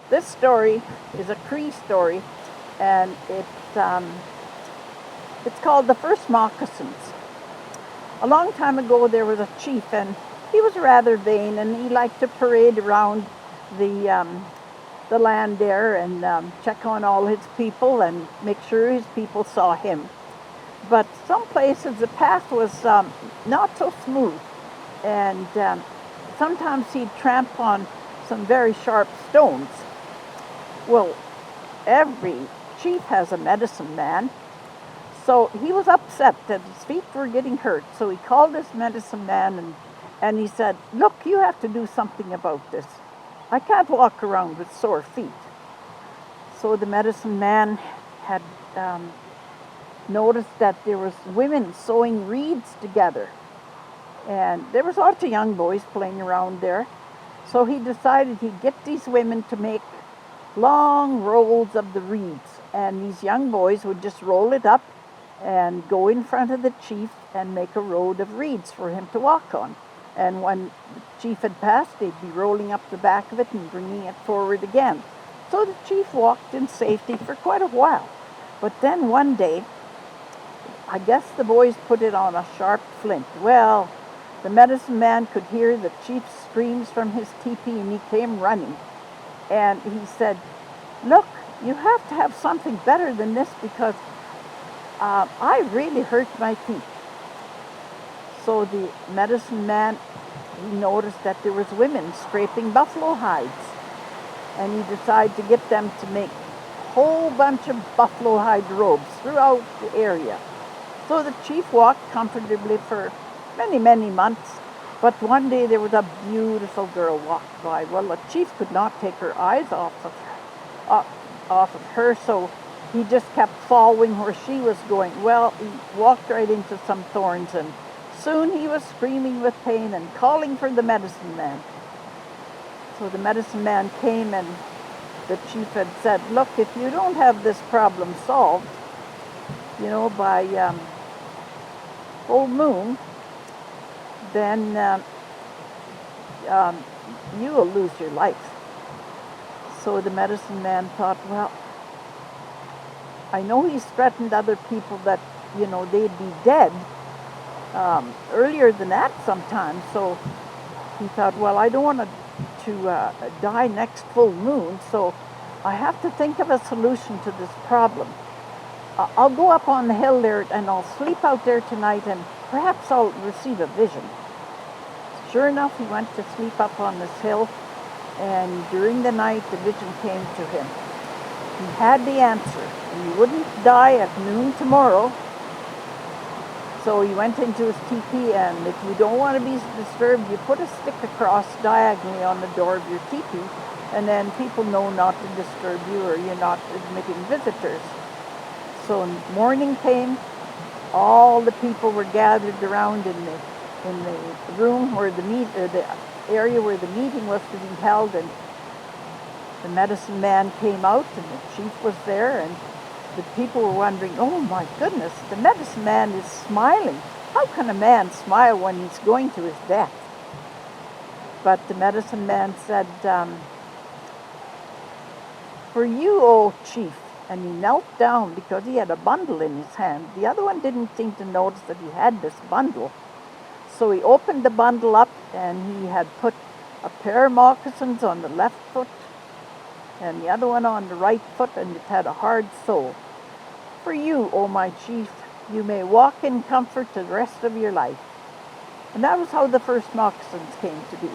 This story is a Cree story, and it's called The First Moccasins. A long time ago, there was a chief, and he was rather vain, and he liked to parade around the land there and check on all his people and make sure his people saw him. But some places the path was not so smooth, and sometimes he'd tramp on some very sharp stones. Well, every chief has a medicine man, so he was upset that his feet were getting hurt. So he called his medicine man and he said, "Look, you have to do something about this. I can't walk around with sore feet." So the medicine man had noticed that there was women sewing reeds together, and there was lots of young boys playing around there. So he decided he'd get these women to make long rolls of the reeds, and these young boys would just roll it up and go in front of the chief and make a road of reeds for him to walk on. And when the chief had passed, they'd be rolling up the back of it and bringing it forward again. So the chief walked in safety for quite a while. But then one day, I guess the boys put it on a sharp flint. Well, the medicine man could hear the chief's screams from his teepee, and he came running. And he said, "Look, you have to have something better than this, because I really hurt my feet." So the medicine man, he noticed that there was women scraping buffalo hides, and he decided to get them to make a whole bunch of buffalo hide robes throughout the area. So the chief walked comfortably for many, many months, but one day there was a beautiful girl walked by. Well, the chief could not take her eyes off of her, so he just kept following where she was going. Well, he walked right into some thorns, and soon he was screaming with pain and calling for the medicine man. So the medicine man came, and the chief had said, "Look, if you don't have this problem solved, by full moon, then you will lose your life." So the medicine man thought, well, I know he's threatened other people that, they'd be dead earlier than that sometimes. So he thought, well, I don't want to die next full moon, so I have to think of a solution to this problem. I'll go up on the hill there, and I'll sleep out there tonight, and perhaps I'll receive a vision. Sure enough, he went to sleep up on this hill, and during the night, the vision came to him. He had the answer, and he wouldn't die at noon tomorrow. So he went into his teepee, and if you don't want to be disturbed, you put a stick across diagonally on the door of your teepee, and then people know not to disturb you, or you're not admitting visitors. So morning came, all the people were gathered around in the room where the area where the meeting was to be held, and the medicine man came out, and the chief was there, and the people were wondering, "Oh my goodness, the medicine man is smiling. How can a man smile when he's going to his death?" But the medicine man said, "For you, oh chief," and he knelt down because he had a bundle in his hand. The other one didn't seem to notice that he had this bundle. So he opened the bundle up, and he had put a pair of moccasins on the left foot and the other one on the right foot, and it had a hard sole. "For you, oh my chief, you may walk in comfort the rest of your life." And that was how the first moccasins came to be.